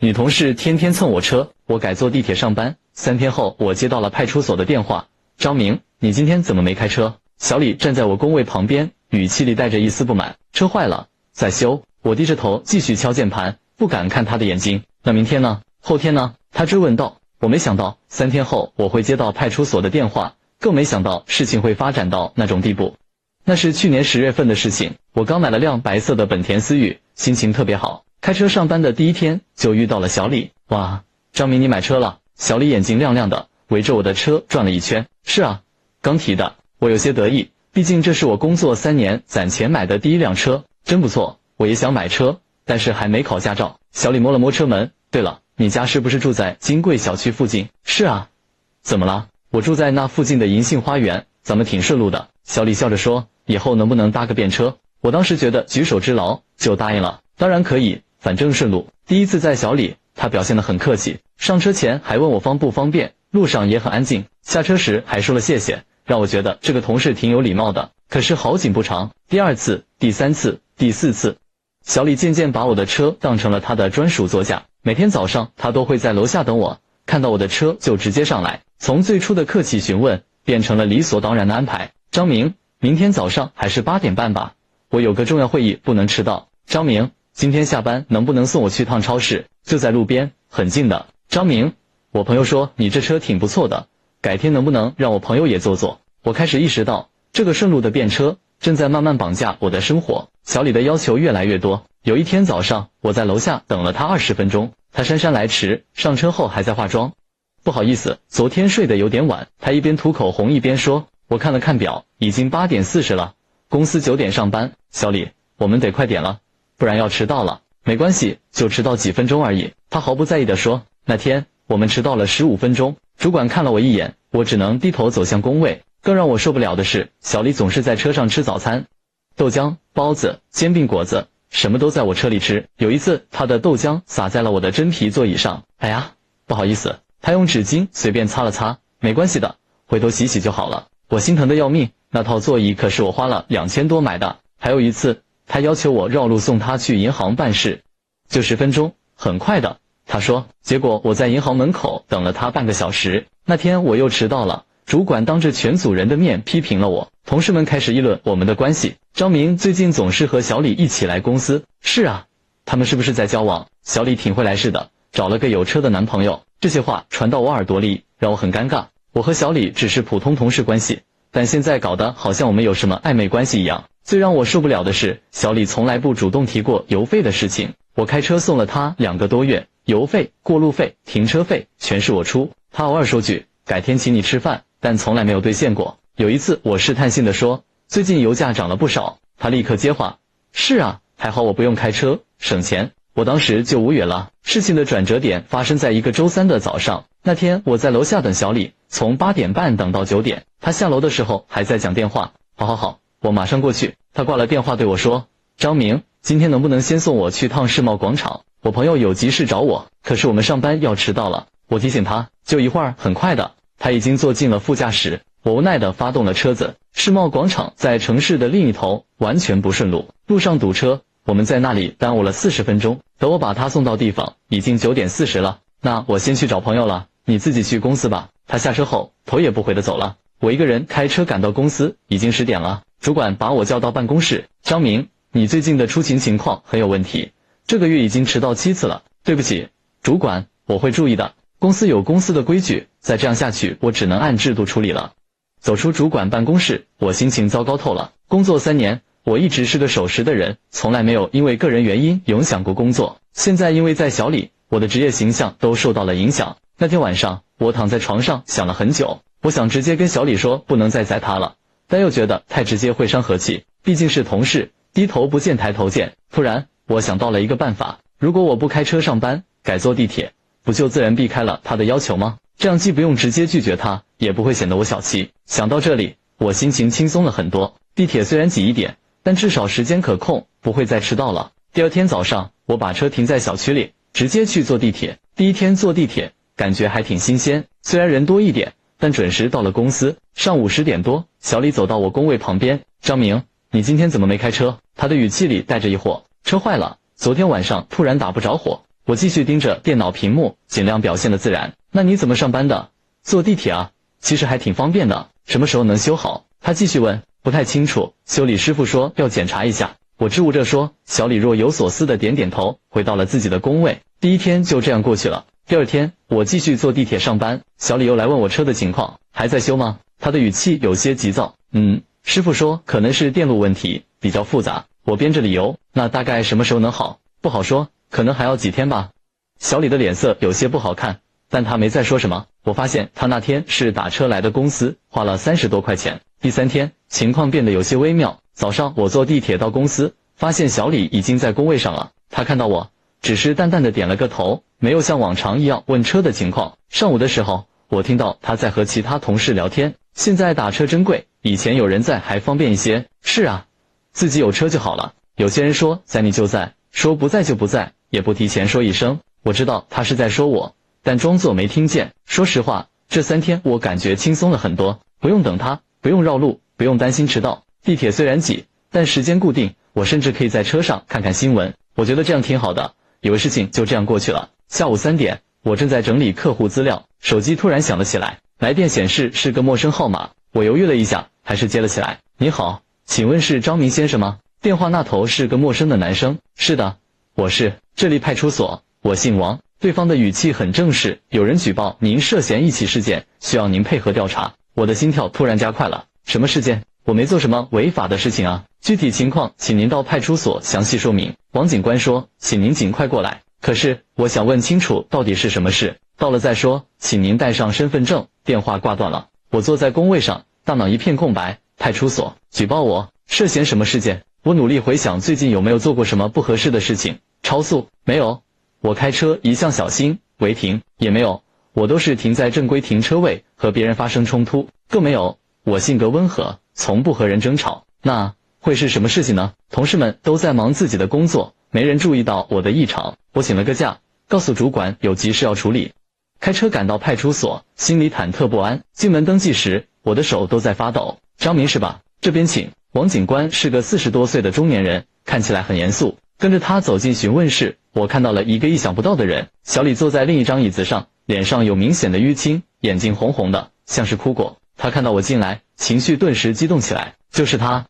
女同事天天蹭我车，我改坐地铁上班。3天后，我接到了派出所的电话。张明，你今天怎么没开车？小李站在我工位旁边，语气里带着一丝不满。车坏了，在修。我低着头继续敲键盘，不敢看他的眼睛。那明天呢？后天呢？他追问道。我没想到3天后我会接到派出所的电话，更没想到事情会发展到那种地步。那是去年10月份的事情，我刚买了辆白色的本田思域，心情特别好。开车上班的第一天就遇到了小李。哇，张明你买车了？小李眼睛亮亮的，围着我的车转了一圈。是啊，刚提的。我有些得意，毕竟这是我工作3年攒钱买的第一辆车，真不错。我也想买车，但是还没考驾照。小李摸了摸车门。对了，你家是不是住在金贵小区附近？是啊。怎么了？我住在那附近的银杏花园，咱们挺顺路的。小李笑着说，以后能不能搭个便车？我当时觉得举手之劳，就答应了。当然可以，反正顺路。第一次载小李，他表现得很客气，上车前还问我方不方便，路上也很安静，下车时还说了谢谢，让我觉得这个同事挺有礼貌的。可是好景不长，第2次、第3次、第4次，小李渐渐把我的车当成了他的专属座驾。每天早上他都会在楼下等我，看到我的车就直接上来，从最初的客气询问变成了理所当然的安排。张明，明天早上还是8点半吧，我有个重要会议不能迟到。张明，今天下班能不能送我去趟超市？就在路边，很近的。张明，我朋友说你这车挺不错的，改天能不能让我朋友也坐坐？我开始意识到，这个顺路的便车正在慢慢绑架我的生活。小李的要求越来越多。有一天早上，我在楼下等了他20分钟，他姗姗来迟，上车后还在化妆。不好意思，昨天睡得有点晚。他一边涂口红一边说。我看了看表，已经8点40了，公司9点上班。小李，我们得快点了，不然要迟到了。没关系，就迟到几分钟而已。他毫不在意地说。那天我们迟到了15分钟，主管看了我一眼，我只能低头走向工位。更让我受不了的是，小李总是在车上吃早餐，豆浆、包子、煎饼果子，什么都在我车里吃。有一次，他的豆浆洒在了我的真皮座椅上。哎呀，不好意思。他用纸巾随便擦了擦。没关系的，回头洗洗就好了。我心疼的要命，那套座椅可是我花了2000多买的。还有一次，他要求我绕路送他去银行办事，就10分钟，很快的，他说。结果我在银行门口等了他半个小时。那天我又迟到了，主管当着全组人的面批评了我，同事们开始议论我们的关系。张明最近总是和小李一起来公司。是啊，他们是不是在交往？小李挺会来事的，找了个有车的男朋友。这些话传到我耳朵里，让我很尴尬。我和小李只是普通同事关系，但现在搞得好像我们有什么暧昧关系一样。最让我受不了的是，小李从来不主动提过油费的事情。我开车送了他2个多月，油费、过路费、停车费全是我出。他偶尔说句改天请你吃饭，但从来没有兑现过。有一次我试探性地说，最近油价涨了不少，他立刻接话，是啊，还好我不用开车，省钱。我当时就无语了。事情的转折点发生在一个周3的早上。那天我在楼下等小李，从8点半等到9点，他下楼的时候还在讲电话。好，我马上过去。他挂了电话对我说，张明，今天能不能先送我去趟世贸广场？我朋友有急事找我，可是我们上班要迟到了。我提醒他，就一会儿，很快的。他已经坐进了副驾驶。我无奈地发动了车子。世贸广场在城市的另一头，完全不顺路，路上堵车，我们在那里耽误了40分钟。等我把他送到地方，已经9点40了。那我先去找朋友了，你自己去公司吧。他下车后头也不回地走了。我一个人开车赶到公司，已经10点了。主管把我叫到办公室，张明，你最近的出勤情况很有问题，这个月已经迟到7次了。对不起，主管，我会注意的。公司有公司的规矩，再这样下去，我只能按制度处理了。走出主管办公室，我心情糟糕透了。工作3年，我一直是个守时的人，从来没有因为个人原因影响过工作。现在因为在小李，我的职业形象都受到了影响。那天晚上，我躺在床上想了很久，我想直接跟小李说不能再载他了，但又觉得太直接会伤和气，毕竟是同事，低头不见抬头见。突然，我想到了一个办法，如果我不开车上班，改坐地铁，不就自然避开了他的要求吗？这样既不用直接拒绝他，也不会显得我小气。想到这里，我心情轻松了很多。地铁虽然挤一点，但至少时间可控，不会再迟到了。第2天早上，我把车停在小区里，直接去坐地铁。第1天坐地铁，感觉还挺新鲜，虽然人多一点，但准时到了公司。上午10点多，小李走到我工位旁边，张明，你今天怎么没开车？他的语气里带着疑惑。车坏了，昨天晚上突然打不着火，我继续盯着电脑屏幕，尽量表现得自然。那你怎么上班的？坐地铁啊，其实还挺方便的。什么时候能修好？他继续问。不太清楚，修理师傅说要检查一下。我支吾着说。小李若有所思的点点头，回到了自己的工位。第一天就这样过去了。第二天，我继续坐地铁上班。小李又来问我车的情况，还在修吗？他的语气有些急躁。师傅说可能是电路问题，比较复杂。我编着理由。那大概什么时候能好？不好说，可能还要几天吧。小李的脸色有些不好看，但他没再说什么。我发现他那天是打车来的公司，花了30多块钱。第三天，情况变得有些微妙。早上我坐地铁到公司，发现小李已经在工位上了。他看到我，只是淡淡的点了个头，没有像往常一样问车的情况。上午的时候，我听到他在和其他同事聊天。现在打车真贵，以前有人在还方便一些。是啊，自己有车就好了。有些人说在你就在，说不在就不在，也不提前说一声。我知道他是在说我，但装作没听见。说实话，这3天我感觉轻松了很多，不用等他，不用绕路，不用担心迟到。地铁虽然挤，但时间固定，我甚至可以在车上看看新闻。我觉得这样挺好的，以为事情就这样过去了。下午3点，我正在整理客户资料，手机突然响了起来，来电显示是个陌生号码。我犹豫了一下，还是接了起来。你好，请问是张明先生吗？电话那头是个陌生的男生。是的，我是这里派出所，我姓王。对方的语气很正式。有人举报您涉嫌一起事件，需要您配合调查。我的心跳突然加快了。什么事件？我没做什么违法的事情啊。具体情况请您到派出所详细说明。王警官说，请您尽快过来。可是我想问清楚到底是什么事，到了再说，请您带上身份证。电话挂断了。我坐在工位上，大脑一片空白。派出所举报我涉嫌什么事件？我努力回想最近有没有做过什么不合适的事情。超速没有，我开车一向小心，违停也没有，我都是停在正规停车位，和别人发生冲突更没有。我性格温和，从不和人争吵。那会是什么事情呢？同事们都在忙自己的工作，没人注意到我的异常。我请了个假，告诉主管有急事要处理。开车赶到派出所，心里忐忑不安。进门登记时，我的手都在发抖。张明是吧？这边请。王警官是个40多岁的中年人，看起来很严肃。跟着他走进询问室，我看到了一个意想不到的人。小李坐在另一张椅子上，脸上有明显的淤青，眼睛红红的，像是哭过。他看到我进来，情绪顿时激动起来。就是他，